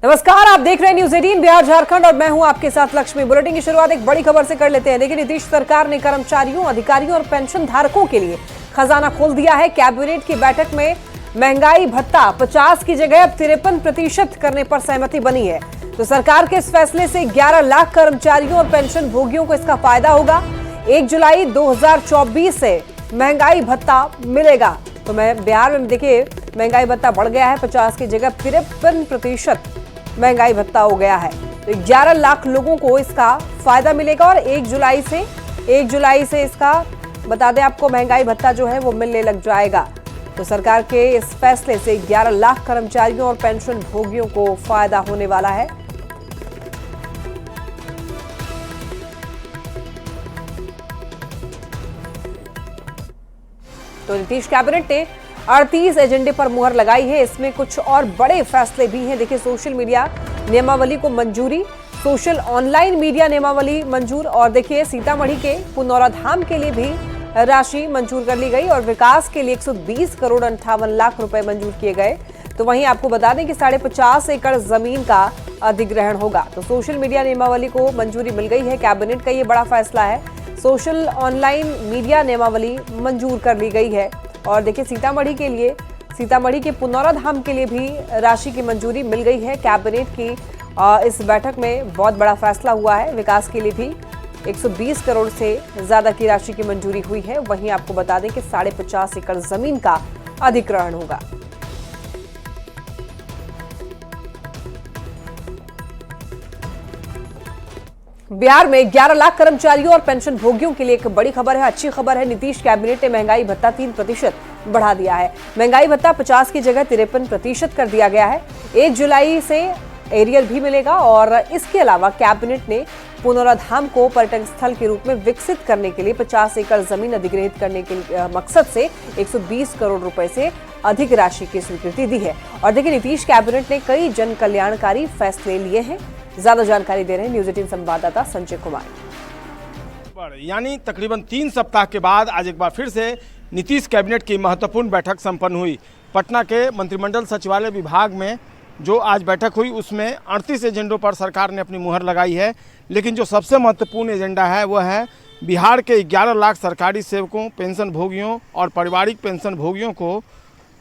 नमस्कार, आप देख रहे हैं न्यूज 18 बिहार झारखंड और मैं हूं आपके साथ लक्ष्मी। बुलेटिन की शुरुआत एक बड़ी खबर से कर लेते हैं। देखिए, नीतीश सरकार ने कर्मचारियों, अधिकारियों और पेंशन धारकों के लिए खजाना खोल दिया है। कैबिनेट की बैठक में महंगाई भत्ता 50 की जगह अब 53% करने पर सहमति बनी है। तो सरकार के इस फैसले से 11 लाख कर्मचारियों और पेंशन भोगियों को इसका फायदा होगा। 1 जुलाई 2024 से महंगाई भत्ता मिलेगा। तो बिहार में देखिए महंगाई भत्ता बढ़ गया है, 50 की जगह 53% महंगाई भत्ता हो गया है। तो 11 लाख लोगों को इसका फायदा मिलेगा और 1 जुलाई से इसका बता दें आपको महंगाई भत्ता जो है वो मिलने लग जाएगा। तो सरकार के इस फैसले से 11 लाख कर्मचारियों और पेंशन भोगियों को फायदा होने वाला है। तो नीतीश कैबिनेट ने 38 एजेंडे पर मुहर लगाई है। इसमें कुछ और बड़े फैसले भी हैं। देखिए, सोशल मीडिया नियमावली को मंजूरी, सोशल ऑनलाइन मीडिया नियमावली मंजूर, और देखिए सीतामढ़ी के पुनौरा धाम के लिए भी राशि मंजूर कर ली गई और विकास के लिए 120 करोड़ 58 लाख रुपए मंजूर किए गए। तो वहीं आपको बता दें कि 50.5 एकड़ जमीन का अधिग्रहण होगा। तो सोशल मीडिया नियमावली को मंजूरी मिल गई है। कैबिनेट का ये बड़ा फैसला है। सोशल ऑनलाइन मीडिया नियमावली मंजूर कर ली गई है। और देखिए सीतामढ़ी के पुनौरा धाम के लिए भी राशि की मंजूरी मिल गई है। कैबिनेट की इस बैठक में बहुत बड़ा फैसला हुआ है। विकास के लिए भी 120 करोड़ से ज्यादा की राशि की मंजूरी हुई है। वहीं आपको बता दें कि 50.5 एकड़ जमीन का अधिग्रहण होगा। बिहार में 11 लाख कर्मचारियों और पेंशन भोगियों के लिए एक बड़ी खबर है, अच्छी खबर है। नीतीश कैबिनेट ने महंगाई भत्ता 3% बढ़ा दिया है। महंगाई भत्ता 50 की जगह 53% कर दिया गया है। 1 जुलाई से एरियर भी मिलेगा और इसके अलावा कैबिनेट ने पुनौरा धाम को पर्यटन स्थल के रूप में विकसित करने के लिए 50 एकड़ जमीन अधिग्रहित करने के मकसद से 120 करोड़ रुपए से अधिक राशि की स्वीकृति दी है। और देखिए, नीतीश कैबिनेट ने कई जन कल्याणकारी फैसले लिए हैं। ज्यादा जानकारी दे रहे हैं न्यूज 18 संवाददाता संजय कुमार। यानी तकरीबन 3 सप्ताह के बाद आज एक बार फिर से नीतीश कैबिनेट की महत्वपूर्ण बैठक संपन्न हुई। पटना के मंत्रिमंडल सचिवालय विभाग में जो आज बैठक हुई उसमें 38 एजेंडों पर सरकार ने अपनी मुहर लगाई है। लेकिन जो सबसे महत्वपूर्ण एजेंडा है वह है बिहार के 11 लाख सरकारी सेवकों, पेंशन भोगियों और पारिवारिक पेंशन भोगियों को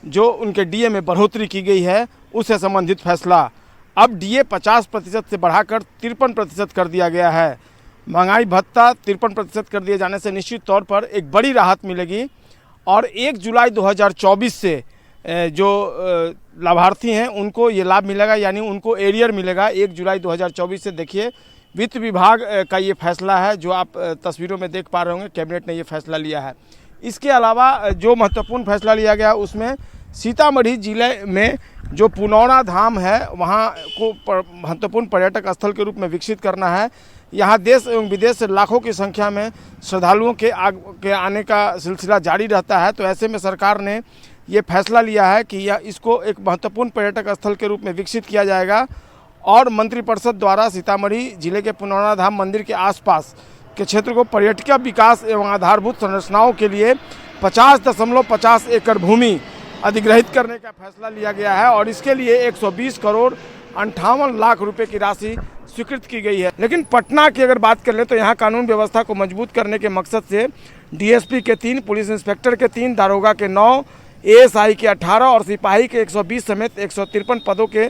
जो उनके डीए में बढ़ोतरी की गई है उससे संबंधित फैसला। अब डीए 50% से बढ़ाकर 53% कर दिया गया है। महंगाई भत्ता 53% कर दिए जाने से निश्चित तौर पर एक बड़ी राहत मिलेगी और 1 जुलाई 2024 से जो लाभार्थी हैं उनको ये लाभ मिलेगा, यानी उनको एरियर मिलेगा 1 जुलाई 2024 से। देखिए, वित्त विभाग का ये फैसला है जो आप तस्वीरों में देख पा रहे होंगे। कैबिनेट ने ये फैसला लिया है। इसके अलावा जो महत्वपूर्ण फैसला लिया गया उसमें सीतामढ़ी जिले में जो पुनौरा धाम है वहाँ को महत्वपूर्ण पर्यटक स्थल के रूप में विकसित करना है। यहाँ देश एवं विदेश से लाखों की संख्या में श्रद्धालुओं के आने का सिलसिला जारी रहता है। तो ऐसे में सरकार ने ये फैसला लिया है कि इसको एक महत्वपूर्ण पर्यटक स्थल के रूप में विकसित किया जाएगा और मंत्रिपरिषद द्वारा सीतामढ़ी जिले के पुनौरा धाम मंदिर के आसपास के क्षेत्र को पर्यटक विकास एवं आधारभूत संरचनाओं के लिए 50.50 एकड़ भूमि अधिग्रहित करने का फैसला लिया गया है और इसके लिए 120 करोड़ 58 लाख रुपए की राशि स्वीकृत की गई है। लेकिन पटना की अगर बात कर ले तो यहाँ कानून व्यवस्था को मजबूत करने के मकसद से डीएसपी के 3, पुलिस इंस्पेक्टर के 3, दारोगा के 9, एएसआई के 18 और सिपाही के 120 समेत 153 पदों के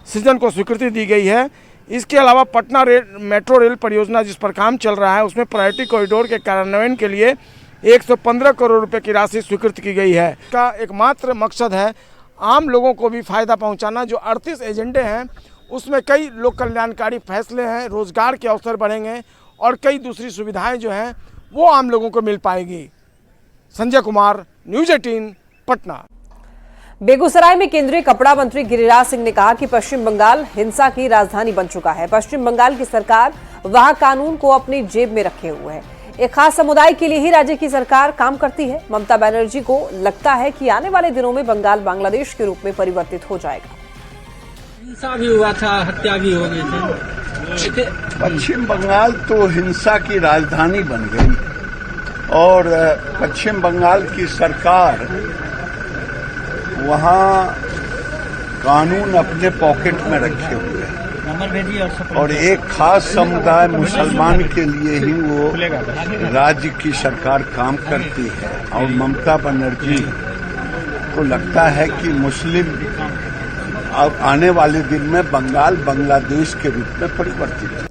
सृजन को स्वीकृति दी गई है। इसके अलावा पटना मेट्रो रेल परियोजना जिस पर काम चल रहा है उसमें प्रायोरिटी कॉरिडोर के कार्यान्वयन के लिए 115 करोड़ रुपए की राशि स्वीकृत की गई है। इसका एकमात्र मकसद है आम लोगों को भी फायदा पहुंचाना। जो 38 एजेंडे हैं उसमें कई लोक कल्याणकारी फैसले हैं, रोजगार के अवसर बढ़ेंगे और कई दूसरी सुविधाएं जो हैं वो आम लोगों को मिल पाएगी। संजय कुमार, न्यूज 18 पटना। बेगूसराय में केंद्रीय कपड़ा मंत्री गिरिराज सिंह ने कहा कि पश्चिम बंगाल हिंसा की राजधानी बन चुका है। पश्चिम बंगाल की सरकार वहां कानून को अपनी जेब में रखे हुए है। एक खास समुदाय के लिए ही राज्य की सरकार काम करती है। ममता बनर्जी को लगता है कि आने वाले दिनों में बंगाल बांग्लादेश के रूप में परिवर्तित हो जाएगा। हिंसा भी हुआ था, हत्या भी हो गई थी। पश्चिम बंगाल तो हिंसा की राजधानी बन गई और पश्चिम बंगाल की सरकार वहाँ कानून अपने पॉकेट में रखे हुए हैं नंबर भेजिए और एक खास समुदाय मुसलमान के लिए ही वो राज्य की सरकार काम करती है। और ममता बनर्जी को लगता है कि मुस्लिम अब आने वाले दिन में बंगाल बांग्लादेश के रूप में परिवर्तित है।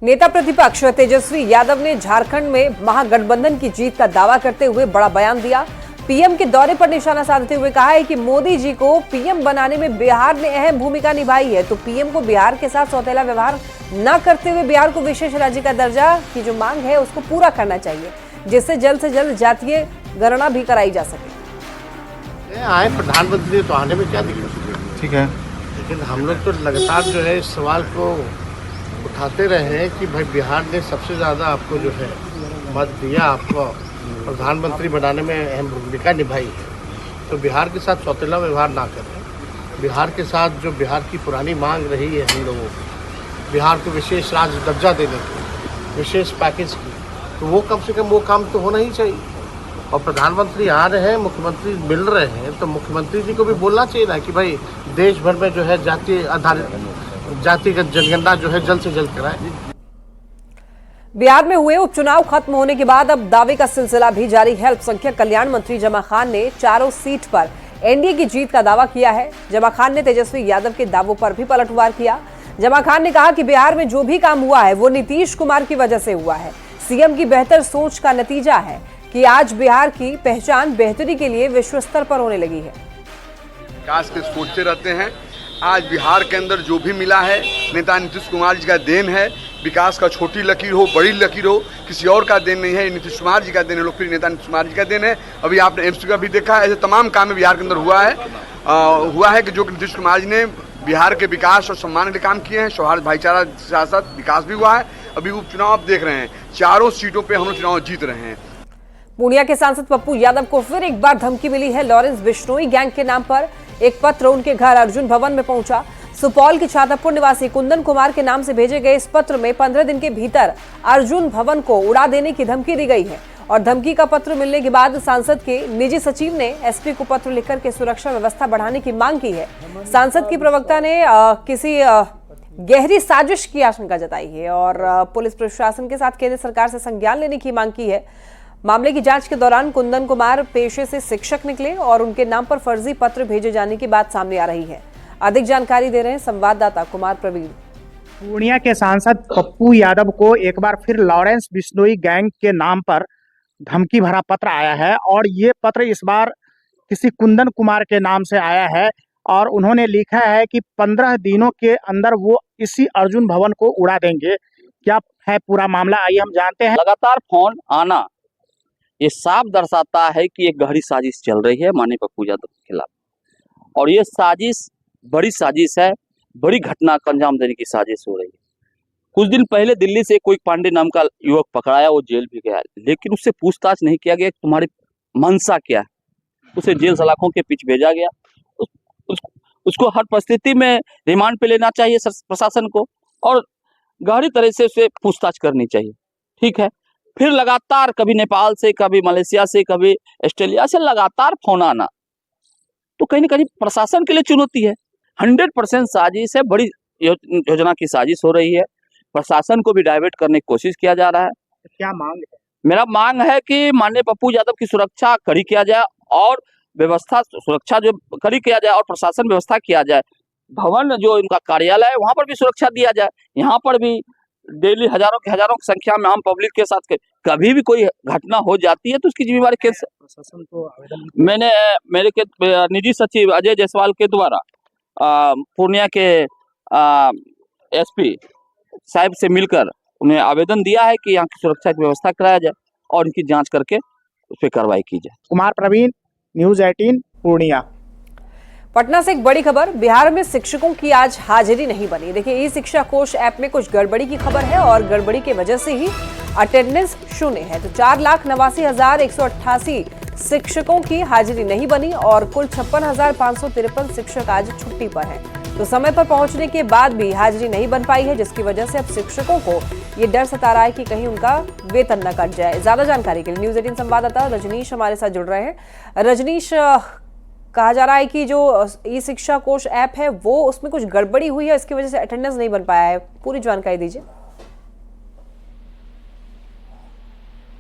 नेता प्रतिपक्ष तेजस्वी यादव ने झारखंड में महागठबंधन की जीत का दावा करते हुए बड़ा बयान दिया। पीएम के दौरे पर निशाना साधते हुए कहा है कि मोदी जी को पीएम बनाने में बिहार ने अहम भूमिका निभाई है, तो पीएम को बिहार के साथ सौतेला व्यवहार न करते हुए बिहार को विशेष राज्य का दर्जा की जो मांग है उसको पूरा करना चाहिए, जिससे जल्द से जल्द जातीय गणना भी कराई जा सके। आए प्रधानमंत्री तो आने में क्या दिक्कत, ठीक है, लेकिन हम लोग तो लगातार जो है इस सवाल को उठाते रहे हैं कि भाई बिहार ने सबसे ज़्यादा आपको जो है मत दिया, आपको प्रधानमंत्री बनाने में अहम भूमिका निभाई है, तो बिहार के साथ सौतेला व्यवहार ना करें। बिहार के साथ जो बिहार की पुरानी मांग रही है हम लोगों की, बिहार को विशेष राज्य दर्जा देने की, विशेष पैकेज की, तो वो कम से कम वो काम तो होना ही चाहिए। और प्रधानमंत्री आ रहे हैं, मुख्यमंत्री मिल रहे हैं, तो मुख्यमंत्री जी को भी बोलना चाहिए ना कि भाई देश भर में जो है जातीय आधारित जातिगत जनगणना जो है जल्द से जल्द कराएं। बिहार में हुए उपचुनाव खत्म होने के बाद अब दावे का सिलसिला भी जारी है। अल्पसंख्यक कल्याण मंत्री जमा खान ने चारों सीट पर एनडीए की जीत का दावा किया है। जमा खान ने तेजस्वी यादव के दावों पर भी पलटवार किया। जमा खान ने कहा कि बिहार में जो भी काम हुआ है वो नीतीश कुमार की वजह से हुआ है। सीएम की बेहतर सोच का नतीजा है कि आज बिहार की पहचान बेहतरी के लिए विश्व स्तर पर होने लगी है। विकास के सोचते रहते हैं। आज बिहार के अंदर जो भी मिला है नेता नीतीश कुमार जी का देन है। विकास का छोटी लकीर हो बड़ी लकीर हो किसी और का देन नहीं है, नीतीश कुमार जी का देन है, लोकप्रिय नेता नीतीश कुमार जी का देन है। अभी आपने एम्स का भी देखा है, ऐसे तमाम काम बिहार के अंदर हुआ है कि जो नीतीश कुमार जी ने बिहार के विकास और सम्मान के लिए काम किए हैं। सौहार्द भाईचारा के साथ विकास भी हुआ है। अभी उपचुनाव आप देख रहे हैं, चारों सीटों पर हम लोग चुनाव जीत रहे हैं। पूर्णिया के सांसद पप्पू यादव को फिर एक बार धमकी मिली है। लॉरेंस बिश्नोई गैंग के नाम पर एक पत्र उनके घर अर्जुन भवन में पहुंचा। सुपौल के छातापुर निवासी कुंदन कुमार के नाम से भेजे गए इस पत्र में 15 दिन के भीतर अर्जुन भवन को उड़ा देने की धमकी दी गई है। और धमकी का पत्र मिलने के बाद सांसद के निजी सचिव ने एसपी को पत्र लिखकर के सुरक्षा व्यवस्था बढ़ाने की मांग की है। सांसद की प्रवक्ता ने किसी गहरी साजिश की आशंका जताई है और पुलिस प्रशासन के साथ केंद्र सरकार से संज्ञान लेने की मांग की है। मामले की जांच के दौरान कुंदन कुमार पेशे से शिक्षक निकले और उनके नाम पर फर्जी पत्र भेजे जाने की बात सामने आ रही है। अधिक जानकारी दे रहे हैं संवाददाता कुमार प्रवीण। पूर्णिया के सांसद पप्पू यादव को एक बार फिर लॉरेंस बिश्नोई गैंग के नाम पर धमकी भरा पत्र आया है और ये पत्र इस बार किसी कुंदन कुमार के नाम से आया है और उन्होंने लिखा है कि 15 दिनों के अंदर वो इसी अर्जुन भवन को उड़ा देंगे। क्या है पूरा मामला, आइए हम जानते हैं। लगातार फोन आना ये साफ दर्शाता है कि एक गहरी साजिश चल रही है माननीय पप्पू यादव के खिलाफ और ये साजिश बड़ी साजिश है, बड़ी घटना का अंजाम देने की साजिश हो रही है। कुछ दिन पहले दिल्ली से कोई पांडे नाम का युवक पकड़ाया, वो जेल भी गया, लेकिन उससे पूछताछ नहीं किया गया तुम्हारी मंशा क्या है। उसे जेल सलाखों के पीछे भेजा गया। उसको हर परिस्थिति में रिमांड पे लेना चाहिए प्रशासन को और गहरी तरह से उसे पूछताछ करनी चाहिए। ठीक है, फिर लगातार कभी नेपाल से, कभी मलेशिया से, कभी ऑस्ट्रेलिया से लगातार फोन आना तो कहीं ना कहीं प्रशासन के लिए चुनौती है। 100% साजिश है, बड़ी योजना की साजिश हो रही है। प्रशासन को भी डाइवर्ट करने की कोशिश किया जा रहा है। क्या मांग है? मेरा मांग है कि माननीय पप्पू यादव की सुरक्षा कड़ी किया जाए और व्यवस्था सुरक्षा जो कड़ी किया जाए और प्रशासन व्यवस्था किया जाए। भवन जो इनका कार्यालय है वहां पर भी सुरक्षा दिया जाए। यहाँ पर भी डेली हजारों की संख्या में आम पब्लिक के साथ कभी भी कोई घटना हो जाती है तो उसकी जिम्मेवारी कैसे प्रशासन को आवेदन मैंने मेरे के निजी सचिव अजय जायसवाल के द्वारा पूर्णिया के एसपी साहब से मिलकर उन्हें आवेदन दिया है कि यहाँ की सुरक्षा की व्यवस्था कराया जाए और इनकी जांच करके उस पर कार्रवाई की जाए। कुमार प्रवीण, न्यूज 18 पूर्णिया। पटना से एक बड़ी खबर, बिहार में शिक्षकों की आज हाजिरी नहीं बनी। देखिए, ई शिक्षा कोष ऐप में कुछ गड़बड़ी की खबर है और गड़बड़ी की वजह से ही अटेंडेंस शून्य है। तो 4,89,188 शिक्षकों की हाजिरी नहीं बनी और कुल 56,553 शिक्षक आज छुट्टी पर हैं। तो समय पर पहुंचने के बाद भी हाजिरी नहीं बन पाई है, जिसकी वजह से अब शिक्षकों को ये डर सता रहा है कि कहीं उनका वेतन न कट जाए। ज्यादा जानकारी के लिए न्यूज 18 संवाददाता रजनीश हमारे साथ जुड़ रहे हैं। रजनीश, कहा जा रहा है कि जो ई शिक्षा कोश ऐप है वो उसमें कुछ गड़बड़ी हुई है, इसकी वजह से अटेंडेंस नहीं बन पाया है। पूरी जानकारी दीजिए।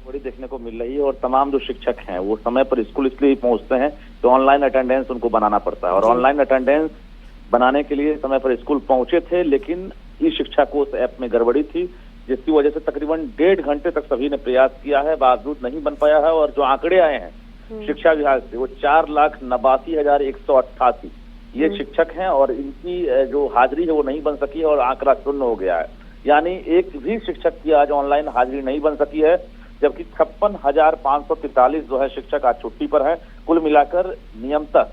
बड़ी देखने को मिल रही है और तमाम जो शिक्षक हैं वो समय पर स्कूल इसलिए पहुंचते हैं तो ऑनलाइन अटेंडेंस उनको बनाना पड़ता है और ऑनलाइन अटेंडेंस बनाने के लिए समय पर स्कूल पहुंचे थे, लेकिन ई शिक्षा कोश ऐप में गड़बड़ी थी जिसकी वजह से तकरीबन 1.5 घंटे तक सभी ने प्रयास किया है, बावजूद नहीं बन पाया है। और जो आंकड़े आए हैं शिक्षा विभाग से वो 4,89,188 ये शिक्षक हैं और इनकी जो हाजिरी है वो नहीं बन सकी है और आंकड़ा शून्य हो गया है। यानी एक भी शिक्षक की आज ऑनलाइन हाजिरी नहीं बन सकी है, जबकि 56,543 जो है शिक्षक आज छुट्टी पर है। कुल मिलाकर नियमतः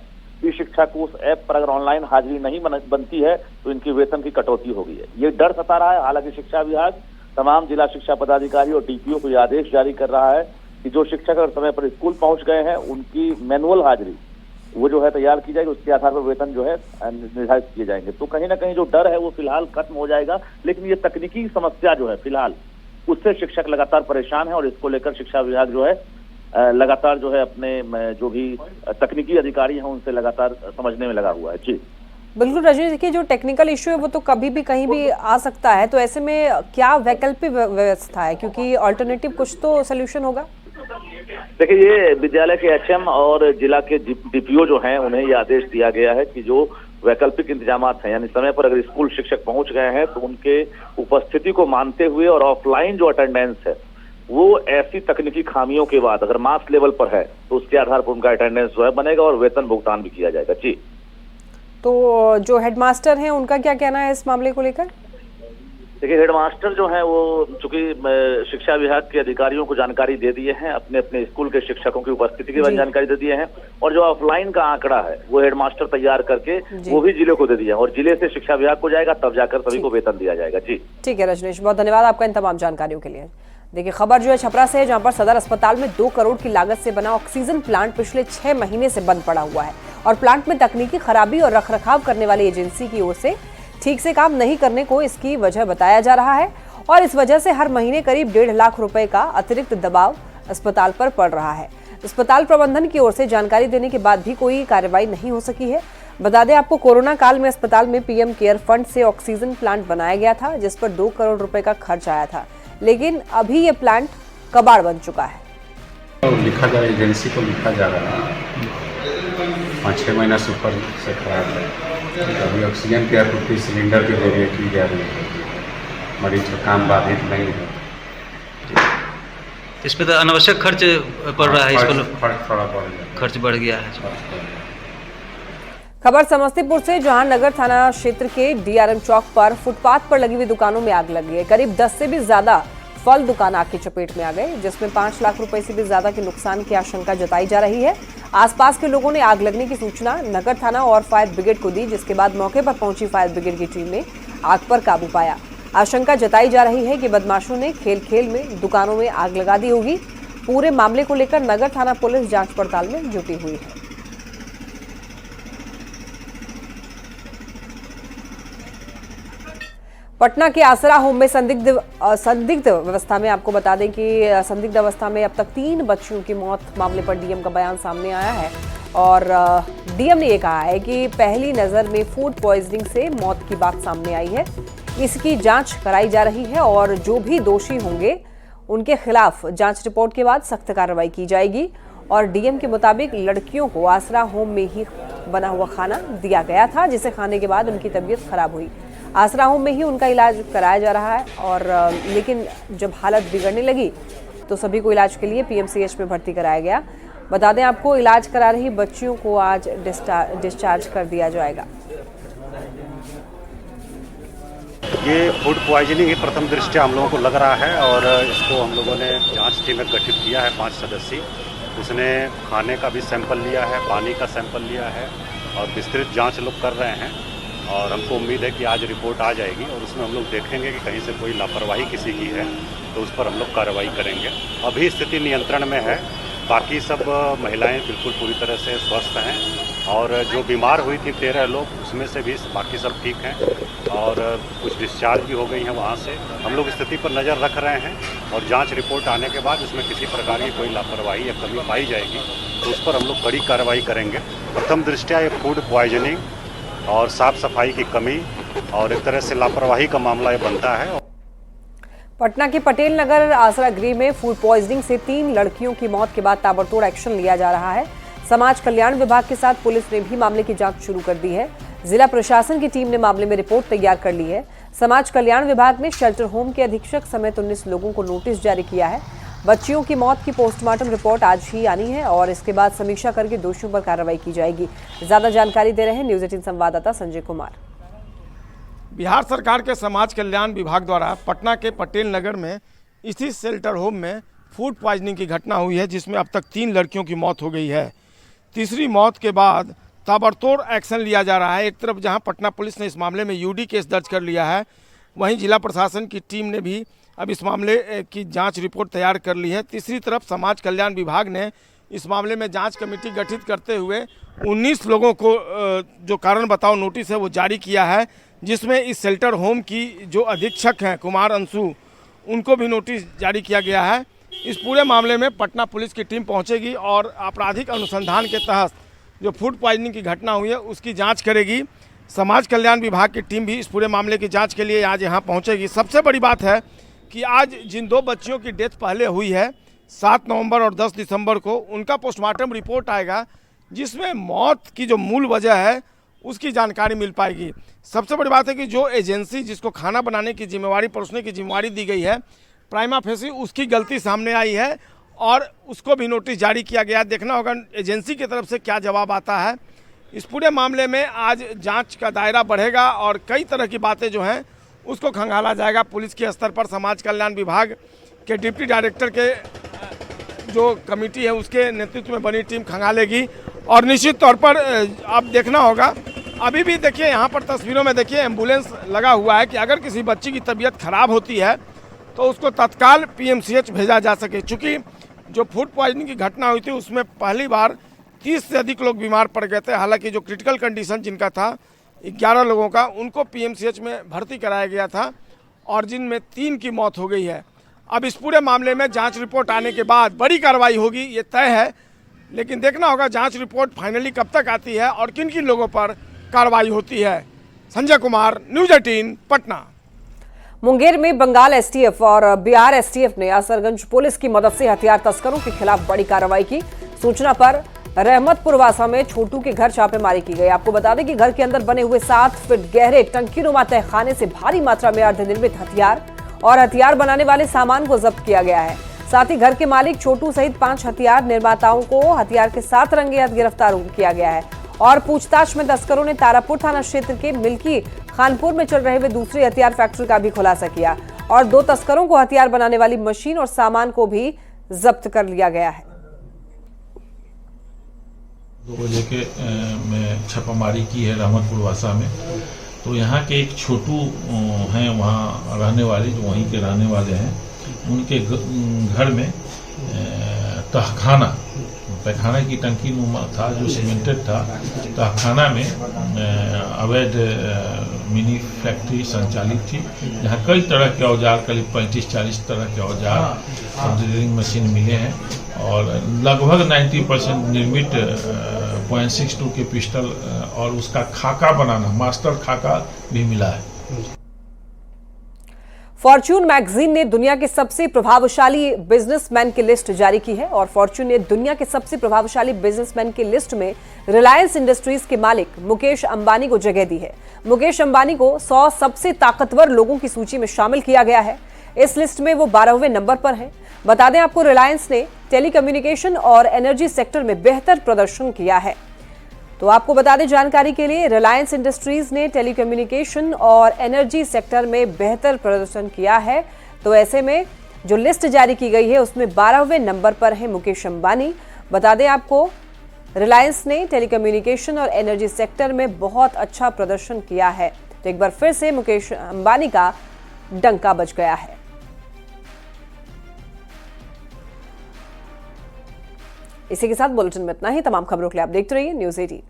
ई शिक्षा कोश ऐप पर अगर ऑनलाइन हाजिरी नहीं बनती है तो इनकी वेतन की कटौती होगी है। ये डर सता रहा है। हालांकि शिक्षा विभाग तमाम जिला शिक्षा पदाधिकारी और डीपीओ को यह आदेश जारी कर रहा है कि जो शिक्षक अगर समय पर स्कूल पहुंच गए हैं उनकी मैनुअल हाजिरी वो जो है तैयार की जाएगी, उसके आधार पर वेतन जो है निर्धारित किए जाएंगे। तो कहीं ना कहीं जो डर है वो फिलहाल खत्म हो जाएगा, लेकिन ये तकनीकी समस्या जो है फिलहाल उससे शिक्षक लगातार परेशान है और इसको लेकर शिक्षा विभाग जो है लगातार जो है अपने जो भी तकनीकी अधिकारी हैं उनसे लगातार समझने में लगा हुआ है। जी बिल्कुल रजनी, देखिए जो टेक्निकल इश्यू है वो तो कभी भी कहीं भी आ सकता है, तो ऐसे में क्या वैकल्पिक व्यवस्था है, क्योंकि अल्टरनेटिव कुछ तो सोल्यूशन होगा। देखिए ये विद्यालय के एचएम और जिला के डीपीओ जो हैं उन्हें ये आदेश दिया गया है कि जो वैकल्पिक इंतजामात हैं यानी समय पर अगर स्कूल शिक्षक पहुंच गए हैं तो उनके उपस्थिति को मानते हुए और ऑफलाइन जो अटेंडेंस है वो ऐसी तकनीकी खामियों के बाद अगर मास लेवल पर है तो उसके आधार पर उनका अटेंडेंस जो है बनेगा और वेतन भुगतान भी किया जाएगा। जी तो जो हेडमास्टर हैं उनका क्या कहना है इस मामले को लेकर? देखिए हेडमास्टर जो है वो चूंकि शिक्षा विभाग के अधिकारियों को जानकारी दे दिए हैं, अपने अपने स्कूल के शिक्षकों की उपस्थिति की जानकारी दे दिए हैं और जो ऑफलाइन का आंकड़ा है वो हेडमास्टर तैयार करके वो भी जिले को दे दिया और जिले से शिक्षा विभाग को जाएगा, तब जाकर सभी को वेतन दिया जाएगा। जी ठीक है रजनीश, बहुत धन्यवाद आपका इन तमाम जानकारियों के लिए। देखिए खबर जो है छपरा से है, जहां पर सदर अस्पताल में 2 करोड़ की लागत से बना ऑक्सीजन प्लांट पिछले 6 महीने से बंद पड़ा हुआ है और प्लांट में तकनीकी खराबी और रखरखाव करने वाली एजेंसी की ओर से ठीक से काम नहीं करने को इसकी वजह बताया जा रहा है और इस वजह से हर महीने करीब 1.5 लाख रुपए का अतिरिक्त दबाव अस्पताल पर पड़ रहा है। अस्पताल प्रबंधन की ओर से जानकारी देने के बाद भी कोई कार्रवाई नहीं हो सकी है। बता दें आपको, कोरोना काल में अस्पताल में पीएम केयर फंड से ऑक्सीजन प्लांट बनाया गया था जिस पर 2 करोड़ रुपए का खर्च आया था, लेकिन अभी ये प्लांट कबाड़ बन चुका है। लिखा जा रहा है, एजेंसी को लिखा जा रहा है 5-6 महीना से ऊपर से खराब है। अभी ऑक्सीजन की आपूर्ति सिलेंडर के जरिए की जा रही है, मरीज का काम बाधित नहीं है। इस पर तो अनावश्यक खर्च पड़ रहा है, इस पर थोड़ा खर्च बढ़ गया है। खबर समस्तीपुर से, जहां नगर थाना क्षेत्र के डीआरएम चौक पर फुटपाथ पर लगी हुई दुकानों में आग लगी है। करीब 10 से भी ज्यादा फल दुकान आग की चपेट में आ गए, जिसमें 5 लाख रुपए से भी ज्यादा के नुकसान की आशंका जताई जा रही है। आसपास के लोगों ने आग लगने की सूचना नगर थाना और फायर ब्रिगेड को दी, जिसके बाद मौके पर पहुंची फायर ब्रिगेड की टीम ने आग पर काबू पाया। आशंका जताई जा रही है कि बदमाशों ने खेल खेल में दुकानों में आग लगा दी होगी। पूरे मामले को लेकर नगर थाना पुलिस जांच पड़ताल में जुटी हुई है। पटना के आसरा होम में संदिग्ध अवस्था में, आपको बता दें कि संदिग्ध अवस्था में अब तक 3 बच्चियों की मौत मामले पर डीएम का बयान सामने आया है और डीएम ने ये कहा है कि पहली नज़र में फूड पॉइजनिंग से मौत की बात सामने आई है। इसकी जांच कराई जा रही है और जो भी दोषी होंगे उनके खिलाफ जांच रिपोर्ट के बाद सख्त कार्रवाई की जाएगी। और डीएम के मुताबिक लड़कियों को आसरा होम में ही बना हुआ खाना दिया गया था, जिसे खाने के बाद उनकी तबीयत खराब हुई। आसरा होम में ही उनका इलाज कराया जा रहा है और लेकिन जब हालत बिगड़ने लगी तो सभी को इलाज के लिए पीएमसीएच में भर्ती कराया गया। बता दें आपको, इलाज करा रही बच्चियों को आज डिस्चार्ज कर दिया जाएगा। ये फूड पॉइजनिंग ही प्रथम दृष्टया हम लोगों को लग रहा है और इसको हम लोगों ने जांच टीम गठित किया है 5 सदस्यीय। उसने खाने का भी सैंपल लिया है, पानी का सैंपल लिया है और विस्तृत जांच लोग कर रहे हैं और हमको उम्मीद है कि आज रिपोर्ट आ जाएगी और उसमें हम लोग देखेंगे कि कहीं से कोई लापरवाही किसी की है तो उस पर हम लोग कार्रवाई करेंगे। अभी स्थिति नियंत्रण में है, बाकी सब महिलाएं बिल्कुल पूरी तरह से स्वस्थ हैं और जो बीमार हुई थी 13 लोग, उसमें से भी बाकी सब ठीक हैं और कुछ डिस्चार्ज भी हो गई हैं वहाँ से। हम लोग स्थिति पर नज़र रख रहे हैं और जांच रिपोर्ट आने के बाद उसमें किसी प्रकार की कोई लापरवाही या कमी पाई जाएगी तो उस पर हम लोग कड़ी कार्रवाई करेंगे। प्रथम दृष्टया ये फूड पॉइजनिंग और साफ सफाई की कमी और एक तरह से लापरवाही का मामला ये बनता है। पटना के पटेल नगर आसरा गृह में फूड पॉइजनिंग से 3 लड़कियों की मौत के बाद ताबड़तोड़ एक्शन लिया जा रहा है। समाज कल्याण विभाग के साथ पुलिस ने भी मामले की जांच शुरू कर दी है। जिला प्रशासन की टीम ने मामले में रिपोर्ट तैयार कर ली है। समाज कल्याण विभाग ने शेल्टर होम के अधीक्षक समेत 19 लोगों को नोटिस जारी किया है। बच्चियों की मौत की पोस्टमार्टम रिपोर्ट आज ही आनी है और इसके बाद समीक्षा करके दोषियों पर कार्रवाई की जाएगी। ज्यादा जानकारी दे रहे हैं न्यूज 18 संवाददाता संजय कुमार। बिहार सरकार के समाज कल्याण विभाग द्वारा पटना के पटेल नगर में स्थित शेल्टर होम में फूड पॉइजनिंग की घटना हुई है, जिसमें अब तक 3 लड़कियों की मौत हो गई है। तीसरी मौत के बाद ताबड़तोड़ एक्शन लिया जा रहा है। एक तरफ जहां पटना पुलिस ने इस मामले में यूडी केस दर्ज कर लिया है, वहीं जिला प्रशासन की टीम ने भी अब इस मामले की जांच रिपोर्ट तैयार कर ली है। तीसरी तरफ समाज कल्याण विभाग ने इस मामले में जांच कमेटी गठित करते हुए 19 लोगों को जो कारण बताओ नोटिस है वो जारी किया है, जिसमें इस शेल्टर होम की जो अधीक्षक हैं कुमार अंशु, उनको भी नोटिस जारी किया गया है। इस पूरे मामले में पटना पुलिस की टीम पहुंचेगी और आपराधिक अनुसंधान के तहत जो फूड पॉइजनिंग की घटना हुई है उसकी जांच करेगी। समाज कल्याण विभाग की टीम भी इस पूरे मामले की जांच के लिए आज यहां पहुंचेगी। सबसे बड़ी बात है कि आज जिन 2 बच्चियों की डेथ पहले हुई है 7 नवंबर और 10 दिसंबर को, उनका पोस्टमार्टम रिपोर्ट आएगा, जिसमें मौत की जो मूल वजह है उसकी जानकारी मिल पाएगी। सबसे बड़ी बात है कि जो एजेंसी जिसको खाना बनाने की जिम्मेवारी, परोसने की जिम्मेवारी दी गई है, प्राइमा फेसी उसकी गलती सामने आई है और उसको भी नोटिस जारी किया गया। देखना होगा एजेंसी की तरफ से क्या जवाब आता है। इस पूरे मामले में आज जांच का दायरा बढ़ेगा और कई तरह की बातें जो हैं उसको खंगाला जाएगा। पुलिस के स्तर पर समाज कल्याण विभाग के डिप्टी डायरेक्टर के जो कमेटी है उसके नेतृत्व में बनी टीम खंगालेगी और निश्चित तौर पर अब देखना होगा। अभी भी देखिए यहाँ पर तस्वीरों में देखिए एम्बुलेंस लगा हुआ है कि अगर किसी बच्ची की तबीयत खराब होती है तो उसको तत्काल पीएमसीएच भेजा जा सके। चूँकि जो फूड पॉइजनिंग की घटना हुई थी उसमें पहली बार 30 से अधिक लोग बीमार पड़ गए थे। हालांकि जो क्रिटिकल कंडीशन जिनका था 11 लोगों का, उनको पीएमसीएच में भर्ती कराया गया था और जिनमें 3 की मौत हो गई है। अब इस पूरे मामले में जांच रिपोर्ट आने के बाद बड़ी कार्रवाई होगी, ये तय है। लेकिन देखना होगा जांच रिपोर्ट फाइनली कब तक आती है और किन किन लोगों पर कार्रवाई होती है। संजय कुमार, न्यूज 18 पटना। मुंगेर में बंगाल एसटीएफ और बिहार एसटीएफ ने असरगंज पुलिस की मदद से हथियार तस्करों के खिलाफ बड़ी कार्रवाई की। सूचना पर रहमतपुर वासा में छोटू के घर छापेमारी की गई। आपको बता दें कि घर के अंदर बने हुए 7 फीट गहरे टंकीनुमा तहखाने से भारी मात्रा में अर्धनिर्मित हथियार और हथियार बनाने वाले सामान को जब्त किया गया है। साथ ही घर के मालिक छोटू सहित 5 हथियार निर्माताओं को हथियार के साथ रंगे हाथ गिरफ्तार किया गया है और पूछताछ में तस्करों ने तारापुर थाना क्षेत्र के मिल्की खानपुर में चल रहे हुए दूसरी हथियार फैक्ट्री का भी खुलासा किया और 2 तस्करों को हथियार बनाने वाली मशीन और सामान को भी जब्त कर लिया गया है। 2 बजे के में छापामारी की है रहमतपुर वासा में। तो यहाँ के एक छोटू हैं, वहाँ रहने वाले, जो वहीं के रहने वाले हैं, उनके घर में तहखाना की टंकी नुमा था जो सीमेंटेड था। तहखाना में अवैध मिनी फैक्ट्री संचालित थी, जहाँ कई तरह के औजार, करीब 35-40 तरह के औजार और ड्रिलिंग मशीन मिले हैं और लगभग 90% निर्मित .62 के पिस्टल और उसका खाका बनाना, मास्टर खाका भी मिला है। फॉर्च्यून मैगजीन ने दुनिया के सबसे प्रभावशाली बिजनेसमैन की लिस्ट जारी की है और फॉर्च्यून ने दुनिया के सबसे प्रभावशाली बिजनेसमैन की लिस्ट में रिलायंस इंडस्ट्रीज के मालिक मुकेश अंबानी को जगह दी है। मुकेश अंबानी को 100 सबसे ताकतवर लोगों की सूची में शामिल किया गया है। इस लिस्ट में वो 12वें नंबर पर है। बता दें आपको, रिलायंस ने टेलीकम्युनिकेशन और एनर्जी सेक्टर में बेहतर प्रदर्शन किया है। तो आपको बता दें जानकारी के लिए, रिलायंस इंडस्ट्रीज ने टेलीकम्युनिकेशन और एनर्जी सेक्टर में बेहतर प्रदर्शन किया है। तो ऐसे में जो लिस्ट जारी की गई है उसमें 12वें नंबर पर है मुकेश अंबानी। बता दें आपको, रिलायंस ने टेलीकम्युनिकेशन और एनर्जी सेक्टर में बहुत अच्छा प्रदर्शन किया है। तो एक बार फिर से मुकेश अंबानी का डंका बज गया है। इसी के साथ बुलेटिन में इतना ही। तमाम खबरों के लिए आप देखते रहिए न्यूज़ 18।